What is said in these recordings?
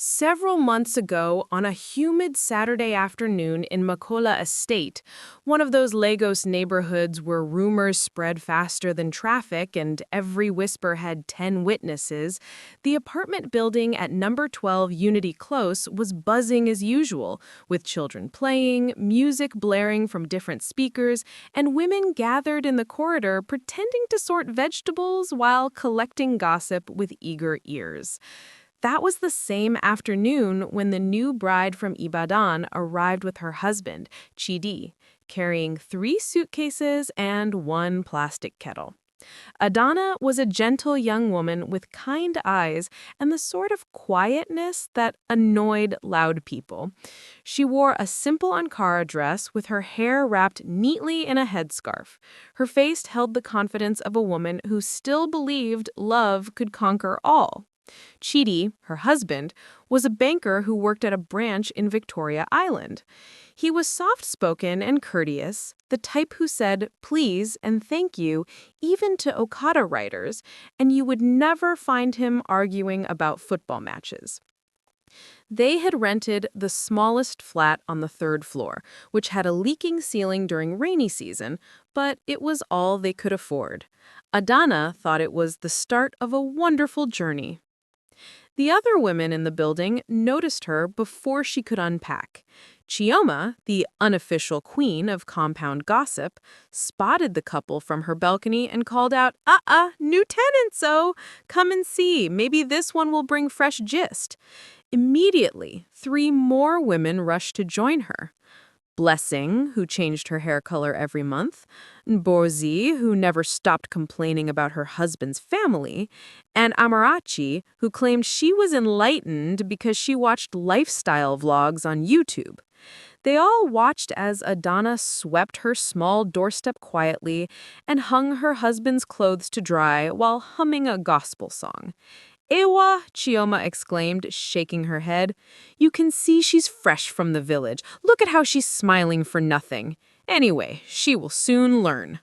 Several months ago, on a humid Saturday afternoon in Makola Estate, one of those Lagos neighborhoods where rumors spread faster than traffic and every whisper had 10 witnesses, the apartment building at number 12 Unity Close was buzzing as usual, with children playing, music blaring from different speakers, and women gathered in the corridor pretending to sort vegetables while collecting gossip with eager ears. That was the same afternoon when the new bride from Ibadan arrived with her husband, Chidi, carrying 3 suitcases and 1 plastic kettle. Adana was a gentle young woman with kind eyes and the sort of quietness that annoyed loud people. She wore a simple Ankara dress with her hair wrapped neatly in a headscarf. Her face held the confidence of a woman who still believed love could conquer all. Chidi, her husband, was a banker who worked at a branch in Victoria Island. He was soft-spoken and courteous, the type who said please and thank you even to Okada writers, and you would never find him arguing about football matches. They had rented the smallest flat on the 3rd floor, which had a leaking ceiling during rainy season, but it was all they could afford. Adana thought it was the start of a wonderful journey. The other women in the building noticed her before she could unpack. Chioma, the unofficial queen of compound gossip, spotted the couple from her balcony and called out, new tenants, oh! Come and see, maybe this one will bring fresh gist. Immediately, 3 more women rushed to join her. Blessing, who changed her hair color every month, Borzi, who never stopped complaining about her husband's family, and Amarachi, who claimed she was enlightened because she watched lifestyle vlogs on YouTube. They all watched as Adana swept her small doorstep quietly and hung her husband's clothes to dry while humming a gospel song. Ewa, Chioma exclaimed, shaking her head. You can see she's fresh from the village. Look at how she's smiling for nothing. Anyway, she will soon learn.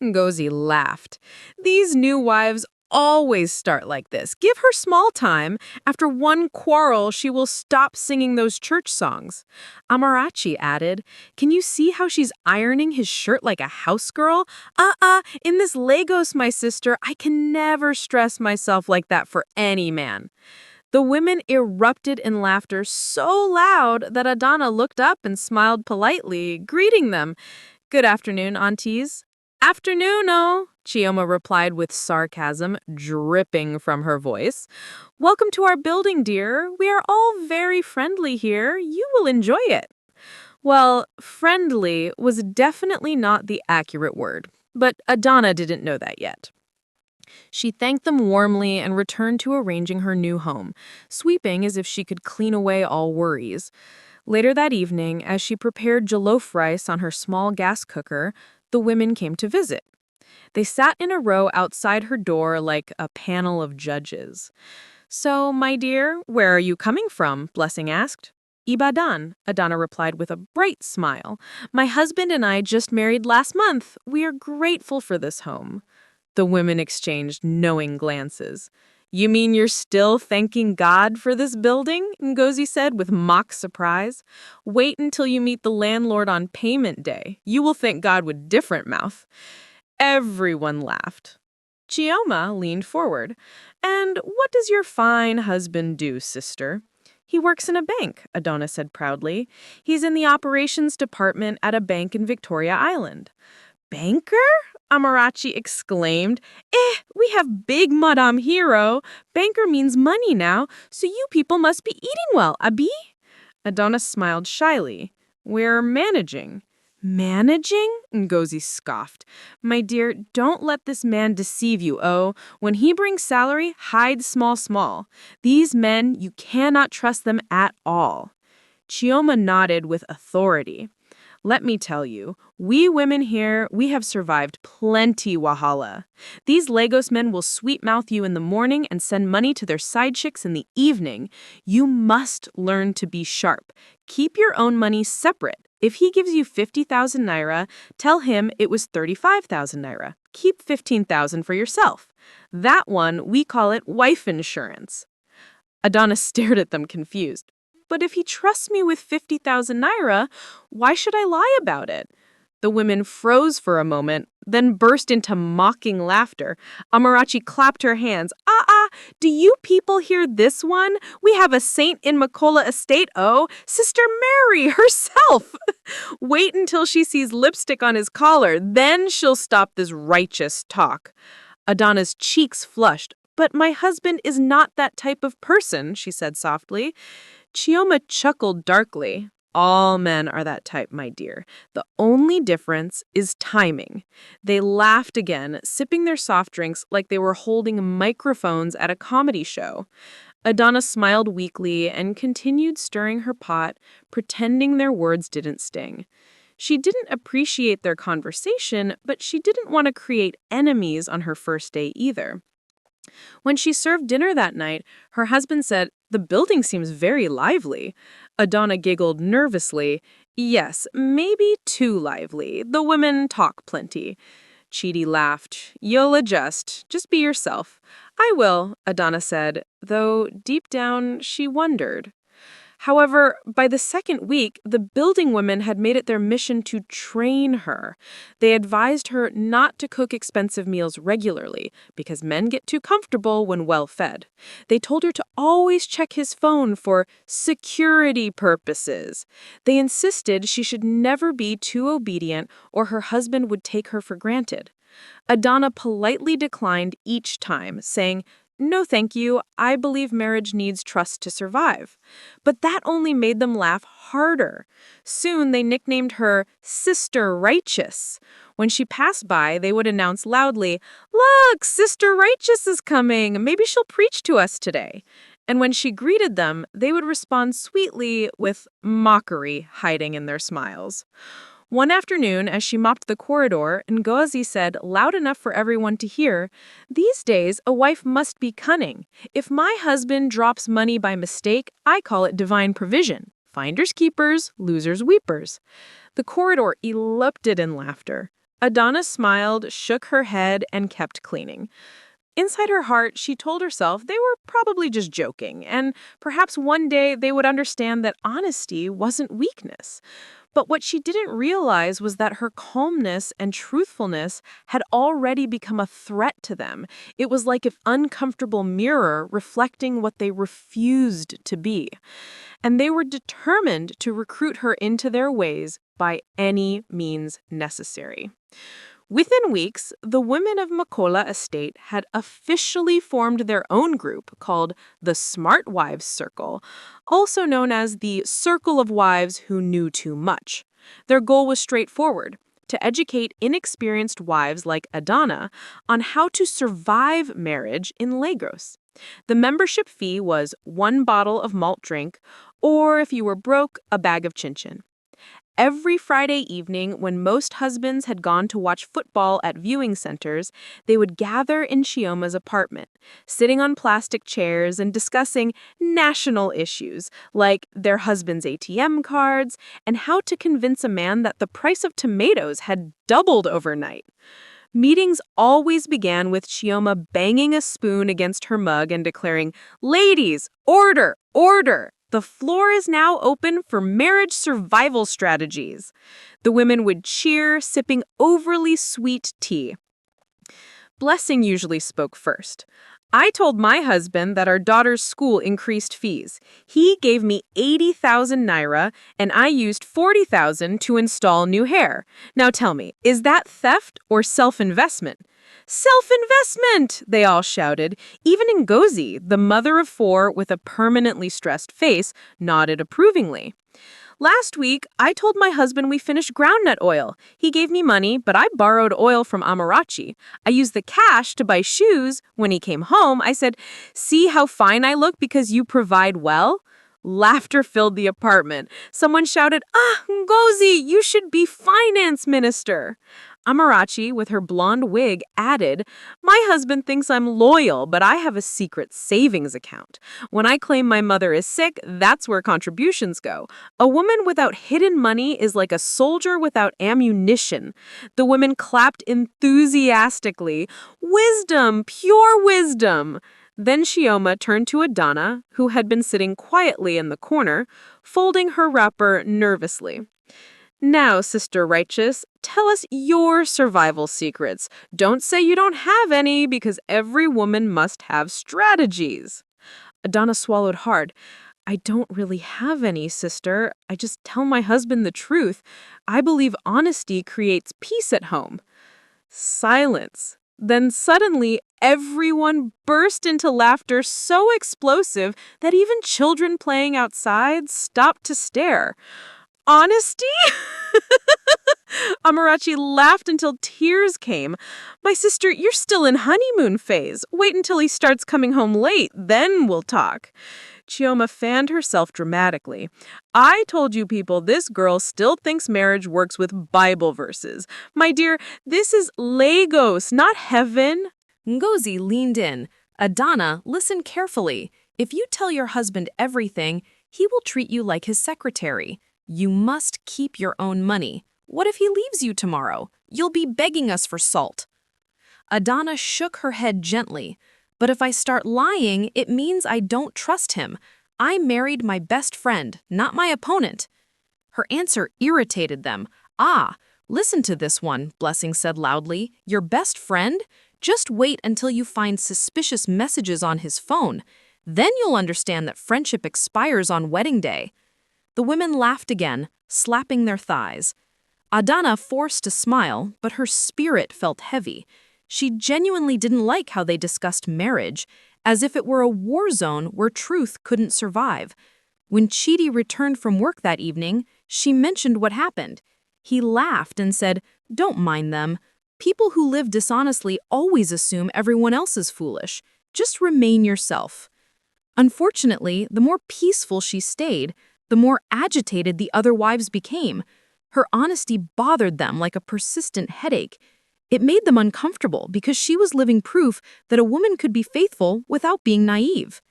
Ngozi laughed. These new wives always start like this. Give her small time. After one quarrel, she will stop singing those church songs. Amarachi added, Can you see how she's ironing his shirt like a house girl? In this Lagos, my sister, I can never stress myself like that for any man. The women erupted in laughter so loud that Adana looked up and smiled politely, greeting them. Good afternoon, aunties. Afternoon-o, Chioma replied with sarcasm dripping from her voice. Welcome to our building, dear. We are all very friendly here. You will enjoy it. Well, friendly was definitely not the accurate word, but Adana didn't know that yet. She thanked them warmly and returned to arranging her new home, sweeping as if she could clean away all worries. Later that evening, as she prepared jollof rice on her small gas cooker, the women came to visit. They sat in a row outside her door like a panel of judges. So, my dear, where are you coming from? Blessing asked. Ibadan, Adana replied with a bright smile. My husband and I just married last month. We are grateful for this home. The women exchanged knowing glances. You mean you're still thanking God for this building? Ngozi said with mock surprise. Wait until you meet the landlord on payment day. You will thank God with different mouth. Everyone laughed. Chioma leaned forward. And what does your fine husband do, sister? He works in a bank, Adana said proudly. He's in the operations department at a bank in Victoria Island. Banker? Amarachi exclaimed. We have big Madame Hero. Banker means money now, so you people must be eating well, Abi? Adana smiled shyly. We're managing. Managing? Ngozi scoffed. My dear, don't let this man deceive you, oh. When he brings salary, hide small. These men, you cannot trust them at all. Chioma nodded with authority. Let me tell you, we women here, we have survived plenty wahala. These Lagos men will sweet-mouth you in the morning and send money to their side chicks in the evening. You must learn to be sharp. Keep your own money separate. If he gives you 50,000 naira, tell him it was 35,000 naira. Keep 15,000 for yourself. That one, we call it wife insurance. Adonis stared at them confused. But if he trusts me with 50,000 naira, why should I lie about it? The women froze for a moment, then burst into mocking laughter. Amarachi clapped her hands. Do you people hear this one? We have a saint in Makola Estate, Sister Mary herself. Wait until she sees lipstick on his collar, then she'll stop this righteous talk. Adana's cheeks flushed. But my husband is not that type of person, she said softly. Chioma chuckled darkly. All men are that type, my dear. The only difference is timing. They laughed again, sipping their soft drinks like they were holding microphones at a comedy show. Adana smiled weakly and continued stirring her pot, pretending their words didn't sting. She didn't appreciate their conversation, but she didn't want to create enemies on her first day either. When she served dinner that night, her husband said, "The building seems very lively." Adana giggled nervously. "Yes, maybe too lively. The women talk plenty." Chidi laughed. "You'll adjust. Just be yourself." "I will," Adana said, though deep down she wondered. However, by the second week, the building women had made it their mission to train her. They advised her not to cook expensive meals regularly, because men get too comfortable when well-fed. They told her to always check his phone for security purposes. They insisted she should never be too obedient or her husband would take her for granted. Adana politely declined each time, saying, "No, thank you. I believe marriage needs trust to survive." But that only made them laugh harder. Soon they nicknamed her Sister Righteous. When she passed by, they would announce loudly, "Look, Sister Righteous is coming. Maybe she'll preach to us today." And when she greeted them, they would respond sweetly with mockery hiding in their smiles. One afternoon, as she mopped the corridor, Ngozi said, loud enough for everyone to hear, "These days, a wife must be cunning. If my husband drops money by mistake, I call it divine provision. Finders keepers, losers weepers." The corridor erupted in laughter. Adana smiled, shook her head, and kept cleaning. Inside her heart, she told herself they were probably just joking, and perhaps one day they would understand that honesty wasn't weakness. But what she didn't realize was that her calmness and truthfulness had already become a threat to them. It was like an uncomfortable mirror reflecting what they refused to be. And they were determined to recruit her into their ways by any means necessary. Within weeks, the women of Makola Estate had officially formed their own group called the Smart Wives Circle, also known as the Circle of Wives Who Knew Too Much. Their goal was straightforward: to educate inexperienced wives like Adana on how to survive marriage in Lagos. The membership fee was 1 bottle of malt drink, or if you were broke, a bag of chinchin. Every Friday evening, when most husbands had gone to watch football at viewing centers, they would gather in Chioma's apartment, sitting on plastic chairs and discussing national issues like their husband's ATM cards and how to convince a man that the price of tomatoes had doubled overnight. Meetings always began with Chioma banging a spoon against her mug and declaring, "Ladies, order, order! The floor is now open for marriage survival strategies." The women would cheer, sipping overly sweet tea. Blessing usually spoke first. "I told my husband that our daughter's school increased fees. He gave me 80,000 naira, and I used 40,000 to install new hair. Now tell me, is that theft or self-investment?" "Self-investment!" they all shouted. Even Ngozi, the mother of 4 with a permanently stressed face, nodded approvingly. "Last week, I told my husband we finished groundnut oil. He gave me money, but I borrowed oil from Amarachi. I used the cash to buy shoes. When he came home, I said, 'See how fine I look because you provide well?'" Laughter filled the apartment. Someone shouted, "Ngozi, you should be finance minister." Amarachi, with her blonde wig, added, "My husband thinks I'm loyal, but I have a secret savings account. When I claim my mother is sick, that's where contributions go. A woman without hidden money is like a soldier without ammunition." The women clapped enthusiastically. "Wisdom, pure wisdom." Then Chioma turned to Adana, who had been sitting quietly in the corner, folding her wrapper nervously. Now, Sister Righteous, tell us your survival secrets. Don't say you don't have any, because every woman must have strategies. Adana swallowed hard. I don't really have any, sister. I just tell my husband the truth. I believe honesty creates peace at home. Silence. Then suddenly, everyone burst into laughter so explosive that even children playing outside stopped to stare. Honesty? Amarachi laughed until tears came. My sister, you're still in honeymoon phase. Wait until he starts coming home late, then we'll talk. Chioma fanned herself dramatically. I told you people, this girl still thinks marriage works with Bible verses. My dear, this is Lagos, not heaven. Ngozi leaned in. Adana, listen carefully. If you tell your husband everything, he will treat you like his secretary. You must keep your own money. What if he leaves you tomorrow? You'll be begging us for salt. Adana shook her head gently. But if I start lying, it means I don't trust him. I married my best friend, not my opponent. Her answer irritated them. Listen to this one, Blessing said loudly. Your best friend? Just wait until you find suspicious messages on his phone. Then you'll understand that friendship expires on wedding day. The women laughed again, slapping their thighs. Adana forced a smile, but her spirit felt heavy. She genuinely didn't like how they discussed marriage, as if it were a war zone where truth couldn't survive. When Chidi returned from work that evening, she mentioned what happened. He laughed and said, "Don't mind them. People who live dishonestly always assume everyone else is foolish. Just remain yourself." Unfortunately, the more peaceful she stayed, the more agitated the other wives became. Her honesty bothered them like a persistent headache. It made them uncomfortable because she was living proof that a woman could be faithful without being naive.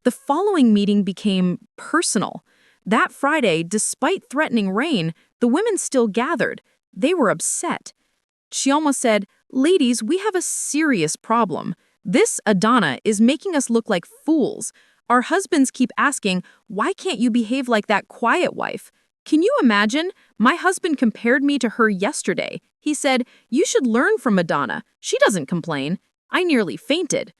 The following meeting became personal. That Friday, despite threatening rain, the women still gathered. They were upset. Chioma said, "Ladies, we have a serious problem. This Adana is making us look like fools. Our husbands keep asking, why can't you behave like that quiet wife? Can you imagine? My husband compared me to her yesterday. He said, you should learn from Adana. She doesn't complain. I nearly fainted."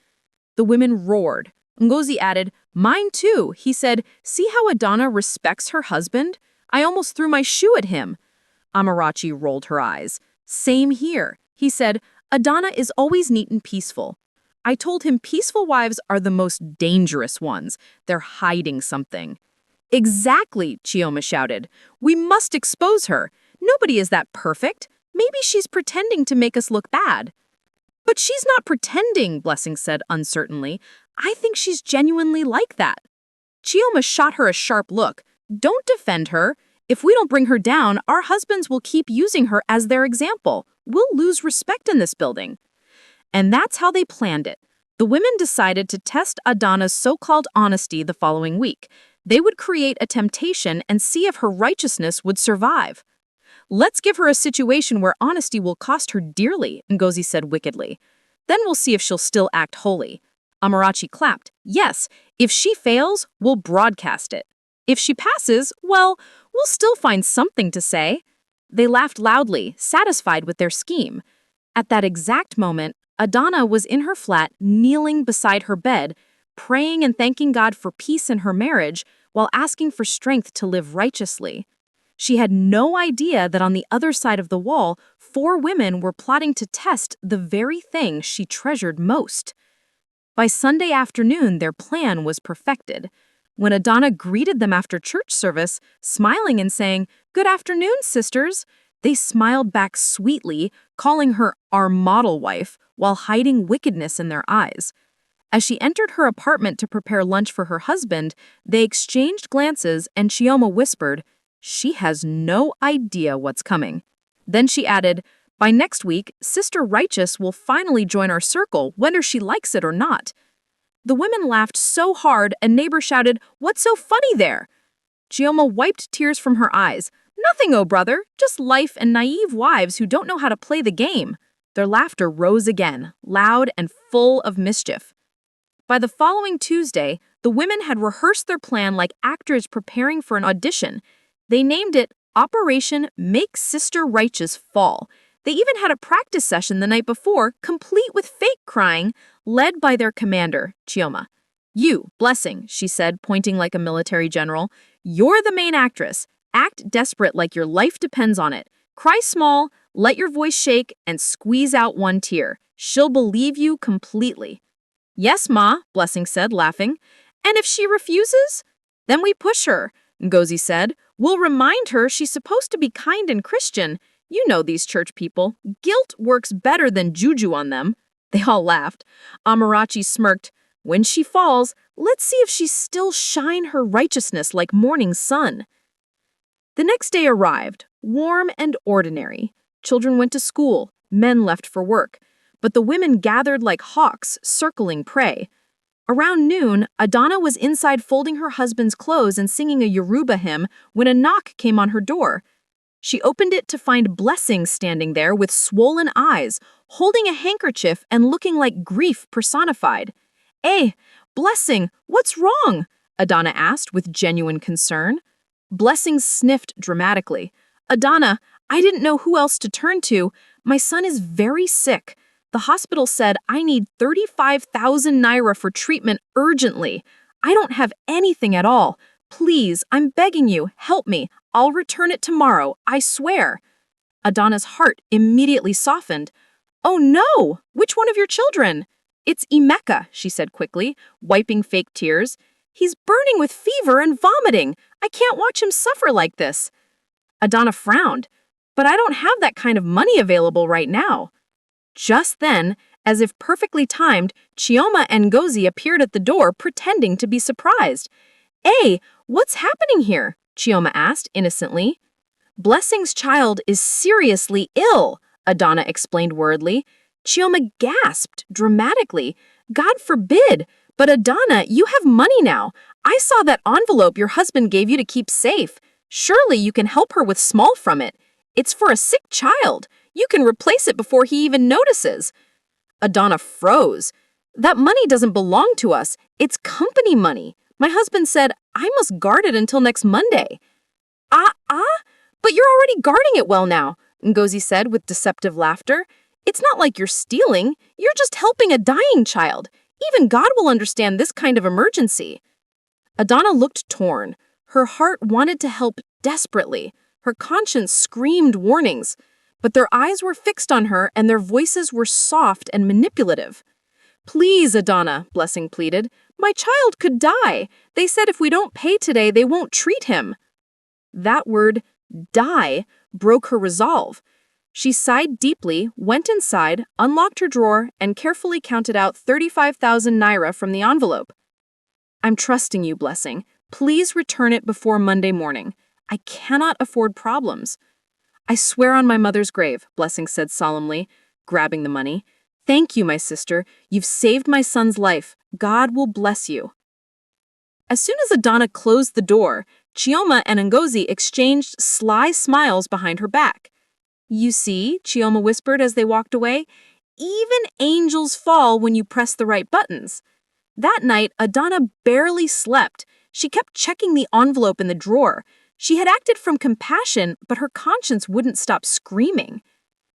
The women roared. Ngozi added, "Mine too." He said, "See how Adana respects her husband? I almost threw my shoe at him." Amarachi rolled her eyes. "Same here." He said, "Adana is always neat and peaceful. I told him peaceful wives are the most dangerous ones. They're hiding something." "Exactly," Chioma shouted. "We must expose her. Nobody is that perfect. Maybe she's pretending to make us look bad." "But she's not pretending," Blessing said uncertainly. "I think she's genuinely like that." Chioma shot her a sharp look. "Don't defend her. If we don't bring her down, our husbands will keep using her as their example. We'll lose respect in this building." And that's how they planned it. The women decided to test Adana's so-called honesty the following week. They would create a temptation and see if her righteousness would survive. "Let's give her a situation where honesty will cost her dearly," Ngozi said wickedly. "Then we'll see if she'll still act holy." Amarachi clapped. "Yes, if she fails, we'll broadcast it. If she passes, well, we'll still find something to say." They laughed loudly, satisfied with their scheme. At that exact moment, Adana was in her flat, kneeling beside her bed, praying and thanking God for peace in her marriage while asking for strength to live righteously. She had no idea that on the other side of the wall, 4 women were plotting to test the very thing she treasured most. By Sunday afternoon, their plan was perfected. When Adana greeted them after church service, smiling and saying, "Good afternoon, sisters," they smiled back sweetly, calling her our model wife, while hiding wickedness in their eyes. As she entered her apartment to prepare lunch for her husband, they exchanged glances and Chioma whispered, "She has no idea what's coming." Then she added, "By next week, Sister Righteous will finally join our circle, whether she likes it or not." The women laughed so hard, a neighbor shouted, "What's so funny there?" Chioma wiped tears from her eyes. "Nothing, oh brother, just life and naive wives who don't know how to play the game." Their laughter rose again, loud and full of mischief. By the following Tuesday, the women had rehearsed their plan like actors preparing for an audition. They named it Operation Make Sister Righteous Fall. They even had a practice session the night before, complete with fake crying, led by their commander, Chioma. You, Blessing, she said, pointing like a military general, you're the main actress. Act desperate like your life depends on it. Cry small, let your voice shake, and squeeze out one tear. She'll believe you completely. Yes, Ma, Blessing said, laughing. And if she refuses? Then we push her, Ngozi said. We'll remind her she's supposed to be kind and Christian. You know these church people. Guilt works better than juju on them. They all laughed. Amarachi smirked. When she falls, let's see if she still shine her righteousness like morning sun. The next day arrived, warm and ordinary. Children went to school, men left for work, but the women gathered like hawks, circling prey. Around noon, Adana was inside folding her husband's clothes and singing a Yoruba hymn when a knock came on her door. She opened it to find Blessing standing there with swollen eyes, holding a handkerchief and looking like grief personified. "Eh, Blessing, what's wrong?" Adana asked with genuine concern. Blessing sniffed dramatically. "Adana, I didn't know who else to turn to. My son is very sick. The hospital said I need 35,000 naira for treatment urgently. I don't have anything at all. Please, I'm begging you, help me. I'll return it tomorrow, I swear." Adana's heart immediately softened. "Oh no! Which one of your children?" "It's Emeka," she said quickly, wiping fake tears. "He's burning with fever and vomiting. I can't watch him suffer like this." Adana frowned. "But I don't have that kind of money available right now." Just then, as if perfectly timed, Chioma and Ngozi appeared at the door, pretending to be surprised. "Hey, what's happening here?" Chioma asked innocently. "Blessing's child is seriously ill," Adana explained worriedly. Chioma gasped dramatically. "God forbid! But Adana, you have money now. I saw that envelope your husband gave you to keep safe. Surely you can help her with small from it. It's for a sick child. You can replace it before he even notices." Adana froze. "That money doesn't belong to us. It's company money. My husband said I must guard it until next Monday." But you're already guarding it well now," Ngozi said with deceptive laughter. "It's not like you're stealing. You're just helping a dying child. Even God will understand this kind of emergency." Adana looked torn. Her heart wanted to help desperately. Her conscience screamed warnings. But their eyes were fixed on her and their voices were soft and manipulative. "Please, Adana," Blessing pleaded. "My child could die. They said if we don't pay today, they won't treat him." That word, die, broke her resolve. She sighed deeply, went inside, unlocked her drawer, and carefully counted out 35,000 naira from the envelope. "I'm trusting you, Blessing. Please return it before Monday morning. I cannot afford problems." "I swear on my mother's grave," Blessing said solemnly, grabbing the money. "Thank you, my sister. You've saved my son's life. God will bless you." As soon as Adana closed the door, Chioma and Ngozi exchanged sly smiles behind her back. "You see," Chioma whispered as they walked away, "even angels fall when you press the right buttons." That night, Adana barely slept. She kept checking the envelope in the drawer. She had acted from compassion, but her conscience wouldn't stop screaming.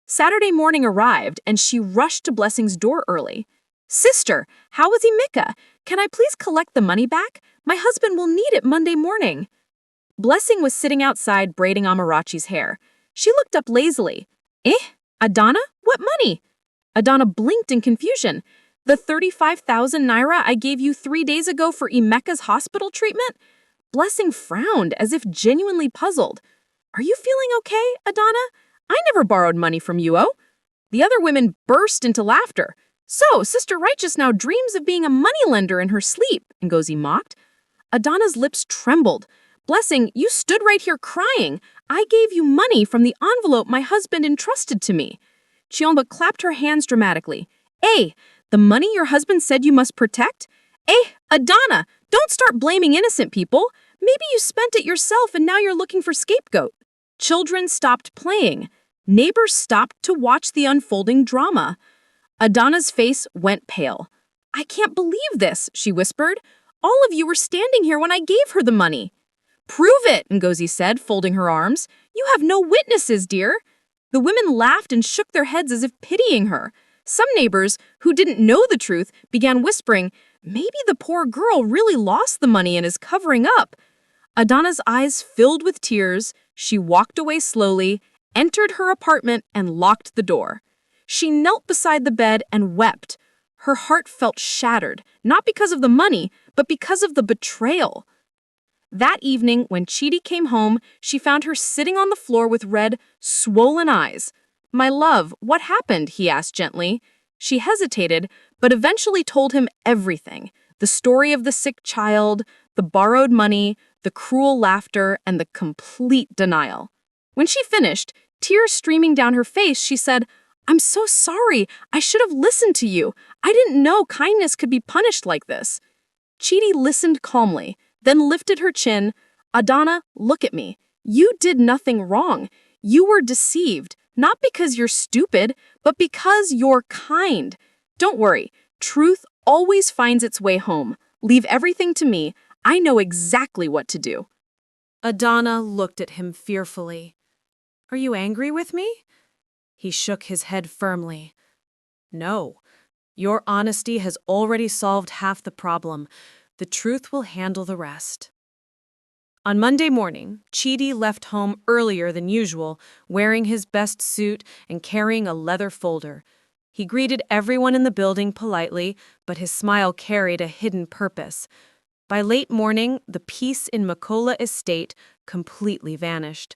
Saturday morning arrived, and she rushed to Blessing's door early. "Sister, how is Emeka? Can I please collect the money back? My husband will need it Monday morning." Blessing was sitting outside braiding Amarachi's hair. She looked up lazily. Adana? What money?" Adana blinked in confusion. "The 35,000 naira I gave you 3 days ago for Emeka's hospital treatment?" Blessing frowned, as if genuinely puzzled. "Are you feeling okay, Adana? I never borrowed money from you." The other women burst into laughter. "So, Sister Righteous now dreams of being a moneylender in her sleep," Ngozi mocked. Adana's lips trembled. "Blessing, you stood right here crying. I gave you money from the envelope my husband entrusted to me." Chiomba clapped her hands dramatically. The money your husband said you must protect? Adana, don't start blaming innocent people. Maybe you spent it yourself and now you're looking for scapegoat." Children stopped playing. Neighbors stopped to watch the unfolding drama. Adana's face went pale. "I can't believe this," she whispered. "All of you were standing here when I gave her the money." "Prove it," Ngozi said, folding her arms. "You have no witnesses, dear." The women laughed and shook their heads as if pitying her. Some neighbors, who didn't know the truth, began whispering, "Maybe the poor girl really lost the money and is covering up." Adana's eyes filled with tears. She walked away slowly, entered her apartment, and locked the door. She knelt beside the bed and wept. Her heart felt shattered, not because of the money, but because of the betrayal. That evening, when Chidi came home, she found her sitting on the floor with red, swollen eyes. "My love, what happened?" he asked gently. She hesitated, but eventually told him everything. The story of the sick child, the borrowed money, the cruel laughter, and the complete denial. When she finished, tears streaming down her face, she said, "I'm so sorry. I should have listened to you. I didn't know kindness could be punished like this." Chidi listened calmly, then lifted her chin. "Adana, look at me. You did nothing wrong. You were deceived, not because you're stupid, but because you're kind. Don't worry. Truth always finds its way home. Leave everything to me. I know exactly what to do." Adana looked at him fearfully. "Are you angry with me?" He shook his head firmly. "No. Your honesty has already solved half the problem. The truth will handle the rest." On Monday morning, Chidi left home earlier than usual, wearing his best suit and carrying a leather folder. He greeted everyone in the building politely, but his smile carried a hidden purpose. By late morning, the peace in Makola estate completely vanished.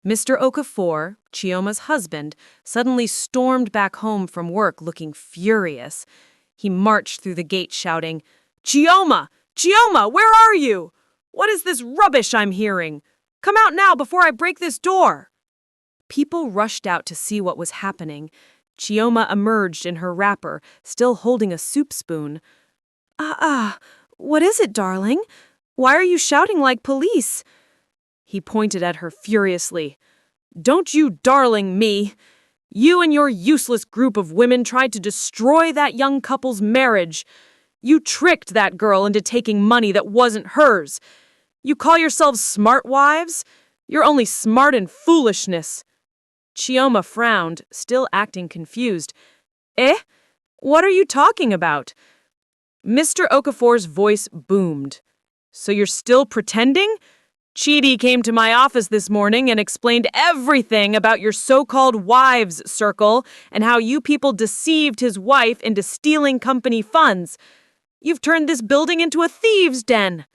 Mr. Okafor, Chioma's husband, suddenly stormed back home from work looking furious. He marched through the gate shouting, "Chioma! Chioma, where are you? What is this rubbish I'm hearing? Come out now before I break this door!" People rushed out to see what was happening. Chioma emerged in her wrapper, still holding a soup spoon. What is it, darling? Why are you shouting like police?" He pointed at her furiously. "Don't you darling me! You and your useless group of women tried to destroy that young couple's marriage. You tricked that girl into taking money that wasn't hers. You call yourselves smart wives? You're only smart in foolishness." Chioma frowned, still acting confused. "Eh? What are you talking about?" Mr. Okafor's voice boomed. "So you're still pretending? Chidi came to my office this morning and explained everything about your so-called wives' circle and how you people deceived his wife into stealing company funds. You've turned this building into a thieves' den."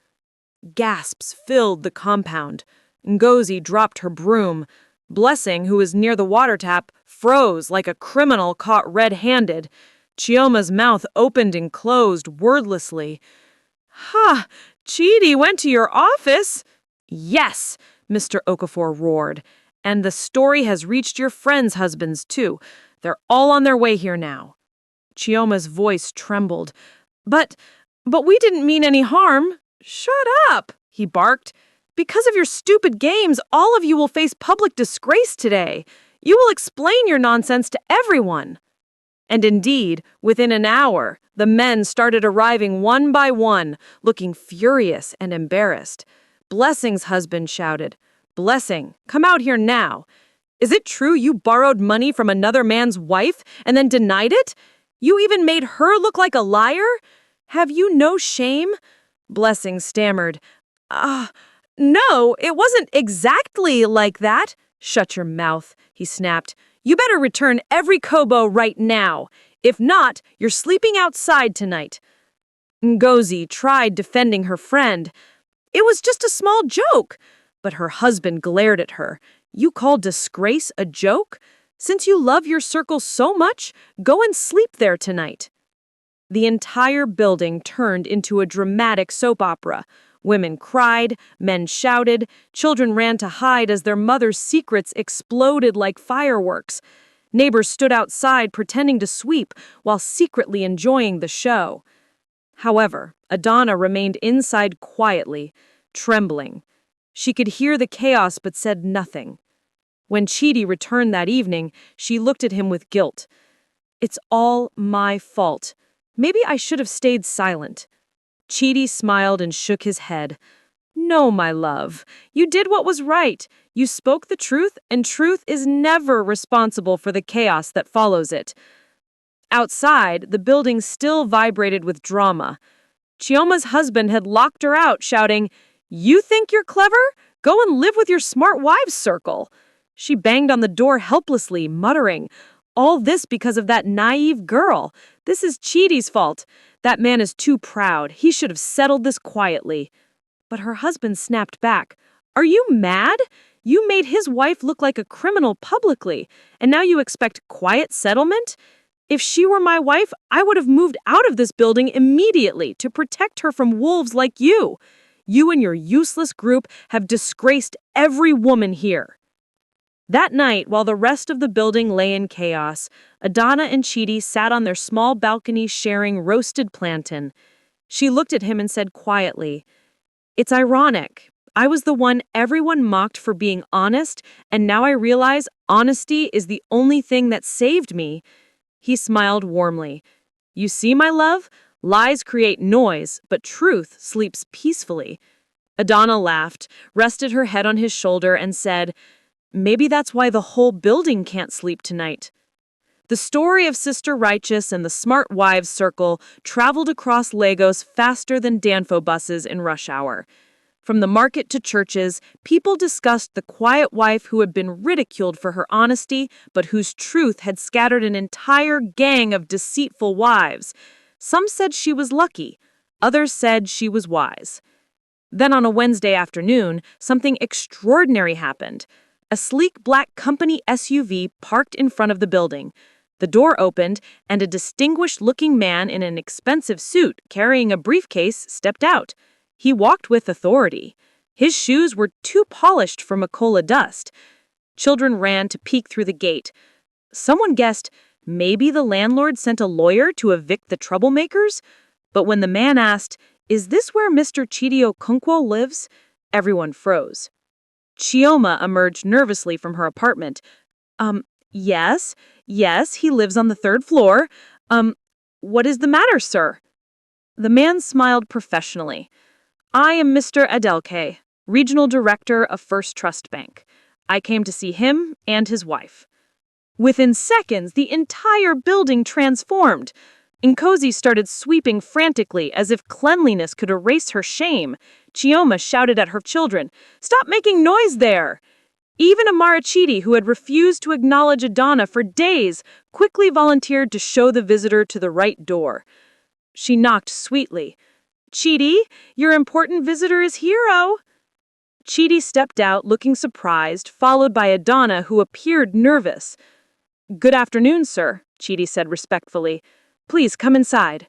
Gasps filled the compound. Ngozi dropped her broom. Blessing, who was near the water tap, froze like a criminal caught red-handed. Chioma's mouth opened and closed wordlessly. "Ha! Chidi went to your office?" "Yes," Mr. Okafor roared. "And the story has reached your friends' husbands, too. They're all on their way here now." Chioma's voice trembled. But we didn't mean any harm." "Shut up," he barked. "Because of your stupid games, all of you will face public disgrace today. You will explain your nonsense to everyone." And indeed, within an hour, the men started arriving one by one, looking furious and embarrassed. Blessing's husband shouted, "Blessing, come out here now. Is it true you borrowed money from another man's wife and then denied it? You even made her look like a liar? Have you no shame?" Blessing stammered, No, it wasn't exactly like that." "Shut your mouth," he snapped. "You better return every kobo right now. If not, you're sleeping outside tonight." Ngozi tried defending her friend. "It was just a small joke." But her husband glared at her. "You call disgrace a joke? Since you love your circle so much, go and sleep there tonight." The entire building turned into a dramatic soap opera. Women cried, men shouted, children ran to hide as their mothers' secrets exploded like fireworks. Neighbors stood outside pretending to sweep while secretly enjoying the show. However, Adana remained inside quietly, trembling. She could hear the chaos but said nothing. When Chidi returned that evening, she looked at him with guilt. "It's all my fault. Maybe I should have stayed silent. Chidi smiled and shook his head. No, my love. You did what was right. You spoke the truth, and truth is never responsible for the chaos that follows it. Outside, the building still vibrated with drama. Chioma's husband had locked her out, shouting, "You think you're clever? Go and live with your smart wives circle." She banged on the door helplessly, muttering, "All this because of that naive girl. This is Chidi's fault. That man is too proud. He should have settled this quietly." But her husband snapped back. "Are you mad? You made his wife look like a criminal publicly, and now you expect quiet settlement? If she were my wife, I would have moved out of this building immediately to protect her from wolves like you. You and your useless group have disgraced every woman here." That night, while the rest of the building lay in chaos, Adana and Chidi sat on their small balcony sharing roasted plantain. She looked at him and said quietly, "It's ironic. I was the one everyone mocked for being honest, and now I realize honesty is the only thing that saved me." He smiled warmly. "You see, my love? Lies create noise, but truth sleeps peacefully." Adana laughed, rested her head on his shoulder, and said, "Maybe that's why the whole building can't sleep tonight." The story of Sister Righteous and the Smart Wives Circle traveled across Lagos faster than Danfo buses in rush hour. From the market to churches, people discussed the quiet wife who had been ridiculed for her honesty, but whose truth had scattered an entire gang of deceitful wives. Some said she was lucky, others said she was wise. Then on a Wednesday afternoon, something extraordinary happened. A sleek black company SUV parked in front of the building. The door opened, and a distinguished-looking man in an expensive suit carrying a briefcase stepped out. He walked with authority. His shoes were too polished for Makola dust. Children ran to peek through the gate. Someone guessed maybe the landlord sent a lawyer to evict the troublemakers. But when the man asked, "Is this where Mr. Chidio Kunkwo lives?" everyone froze. Chioma emerged nervously from her apartment. Yes, he lives on the third floor. What is the matter, sir?" The man smiled professionally. "I am Mr. Adelke, Regional Director of First Trust Bank. I came to see him and his wife." Within seconds, the entire building transformed. Nkosi started sweeping frantically as if cleanliness could erase her shame. Chioma shouted at her children, "Stop making noise there!" Even Amarachidi, who had refused to acknowledge Adana for days, quickly volunteered to show the visitor to the right door. She knocked sweetly. "Chidi, your important visitor is Hero." Chidi stepped out, looking surprised, followed by Adana, who appeared nervous. "Good afternoon, sir," Chidi said respectfully. "Please come inside."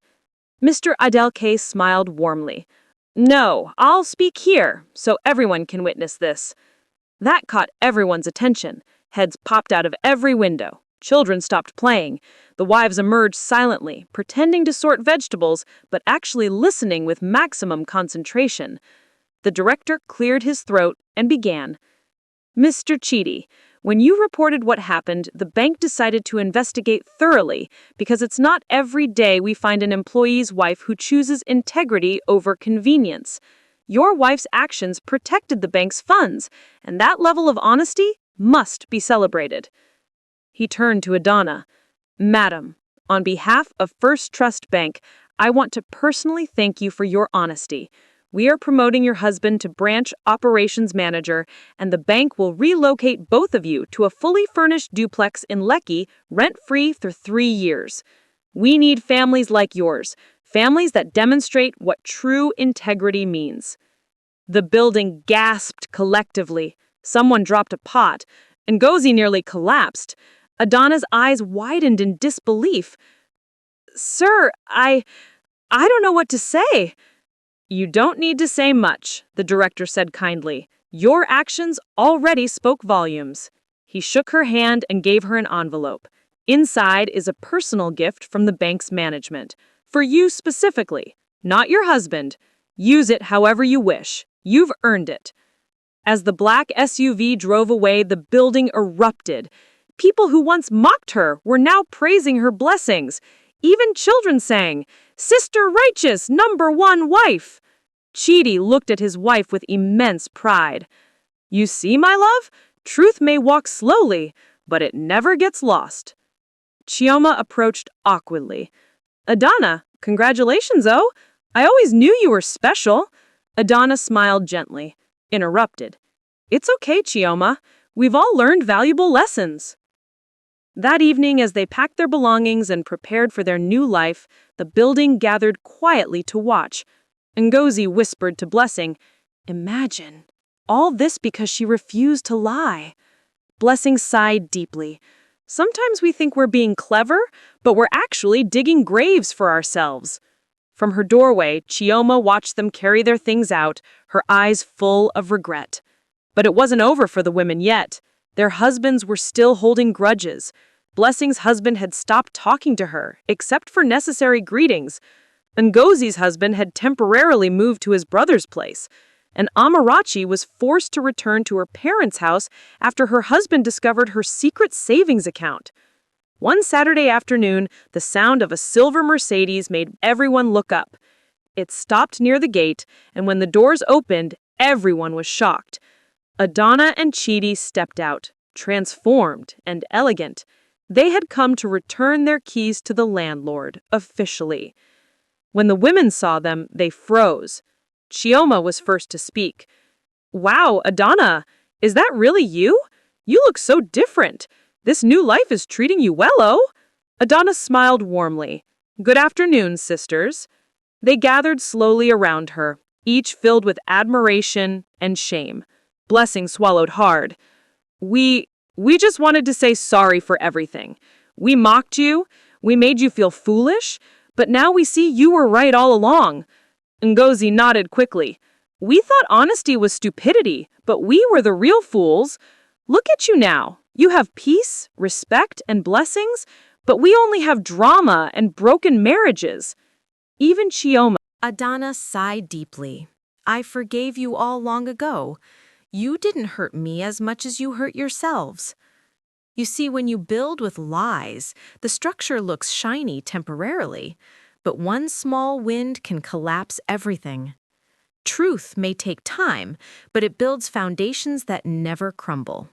Mr. Adelke smiled warmly. "No, I'll speak here, so everyone can witness this." That caught everyone's attention. Heads popped out of every window. Children stopped playing. The wives emerged silently, pretending to sort vegetables, but actually listening with maximum concentration. The director cleared his throat and began. "Mr. Chidi, when you reported what happened, the bank decided to investigate thoroughly because it's not every day we find an employee's wife who chooses integrity over convenience. Your wife's actions protected the bank's funds, and that level of honesty must be celebrated." He turned to Adana. "Madam, on behalf of First Trust Bank, I want to personally thank you for your honesty. We are promoting your husband to branch operations manager, and the bank will relocate both of you to a fully furnished duplex in Lekki, rent-free for 3 years. We need families like yours, families that demonstrate what true integrity means." The building gasped collectively. Someone dropped a pot. Ngozi nearly collapsed. Adana's eyes widened in disbelief. "Sir, I don't know what to say." "You don't need to say much," the director said kindly. "Your actions already spoke volumes." He shook her hand and gave her an envelope. Inside is a personal gift from the bank's management. For you specifically, not your husband. Use it however you wish. You've earned it. As the black SUV drove away, the building erupted. People who once mocked her were now praising her blessings. Even children sang, "Sister Righteous, #1 wife." Chidi looked at his wife with immense pride. "You see, my love, truth may walk slowly, but it never gets lost." Chioma approached awkwardly. "Adana, congratulations, oh! I always knew you were special." Adana smiled gently, interrupted. "It's okay, Chioma. We've all learned valuable lessons." That evening, as they packed their belongings and prepared for their new life, the building gathered quietly to watch. Ngozi whispered to Blessing, "Imagine, all this because she refused to lie." Blessing sighed deeply. "Sometimes we think we're being clever, but we're actually digging graves for ourselves." From her doorway, Chioma watched them carry their things out, her eyes full of regret. But it wasn't over for the women yet. Their husbands were still holding grudges. Blessing's husband had stopped talking to her, except for necessary greetings. Ngozi's husband had temporarily moved to his brother's place. And Amarachi was forced to return to her parents' house after her husband discovered her secret savings account. One Saturday afternoon, the sound of a silver Mercedes made everyone look up. It stopped near the gate, and when the doors opened, everyone was shocked. Adana and Chidi stepped out, transformed and elegant. They had come to return their keys to the landlord, officially. When the women saw them, they froze. Chioma was first to speak. "Wow, Adana, is that really you? You look so different. This new life is treating you well, oh?" Adana smiled warmly. "Good afternoon, sisters." They gathered slowly around her, each filled with admiration and shame. Blessing swallowed hard. We just wanted to say sorry for everything. We mocked you, we made you feel foolish, but now we see you were right all along." Ngozi nodded quickly. "We thought honesty was stupidity, but we were the real fools. Look at you now. You have peace, respect, and blessings, but we only have drama and broken marriages." Even Chioma. Adana sighed deeply. "I forgave you all long ago. You didn't hurt me as much as you hurt yourselves." You see, when you build with lies, the structure looks shiny temporarily, but one small wind can collapse everything. Truth may take time, but it builds foundations that never crumble.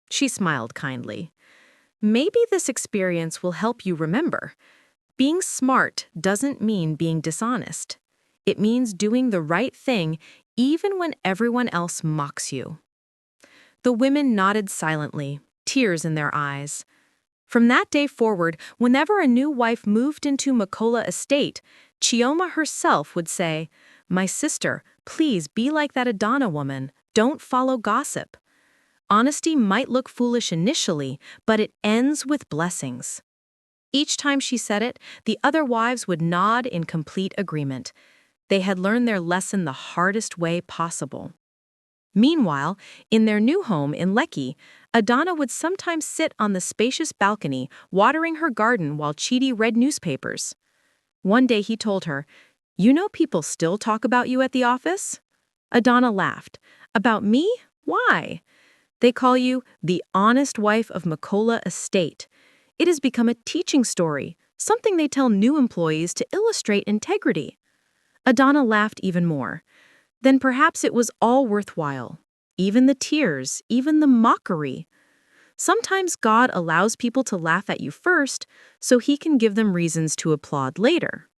She smiled kindly. "Maybe this experience will help you remember. Being smart doesn't mean being dishonest. It means doing the right thing even when everyone else mocks you." The women nodded silently, tears in their eyes. From that day forward, whenever a new wife moved into Makola estate, Chioma herself would say, "My sister, please be like that Adana woman. Don't follow gossip." Honesty might look foolish initially, but it ends with blessings. Each time she said it, the other wives would nod in complete agreement. They had learned their lesson the hardest way possible. Meanwhile, in their new home in Lekki, Adana would sometimes sit on the spacious balcony watering her garden while Chidi read newspapers. One day he told her, "You know people still talk about you at the office?" Adana laughed. "About me? Why?" "They call you the honest wife of Makola estate. It has become a teaching story, something they tell new employees to illustrate integrity." Adana laughed even more. "Then perhaps it was all worthwhile. Even the tears, even the mockery. Sometimes God allows people to laugh at you first, so he can give them reasons to applaud later."